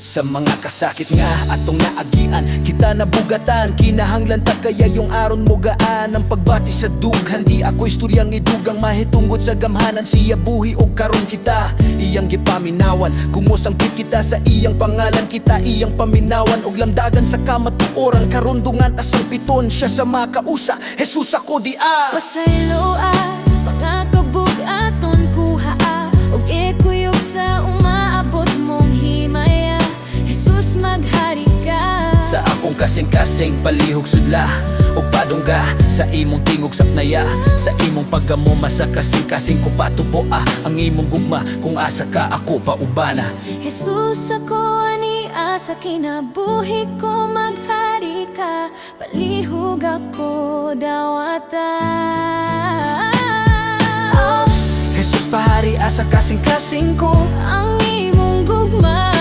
Sa mga kasakit nga atong naagian, kita nabugatan, kinahanglan ta kaya yung aron mo gaan. Ang pagbati sa dughan, di ako istoryang idugang mahitungod sa gamhanan. Siya buhi og karon kita, iyang gipaminawan. Kumusangkit kita sa iyang pangalan, kita iyang paminawan. Og lamdagan sa kamatuoran, karundungan asang piton. Siya sa makausa, Jesus ako di Pasaylo mga kabug-aton kuha og ikuyog sa umaabot mong himaya. Jesus maghari ka sa akong kasing-kasing palihog sudla o padungga sa imong tingog sapnaya. Sa imong paggamuma sa kasing-kasing ko patubo ang imong gugma kung asa ka ako paubana. Jesus ako ani asa kinabuhi ko maghari ka. Palihog ako dawata. Jesus pahari asa kasing-kasing ko Ang imong gugma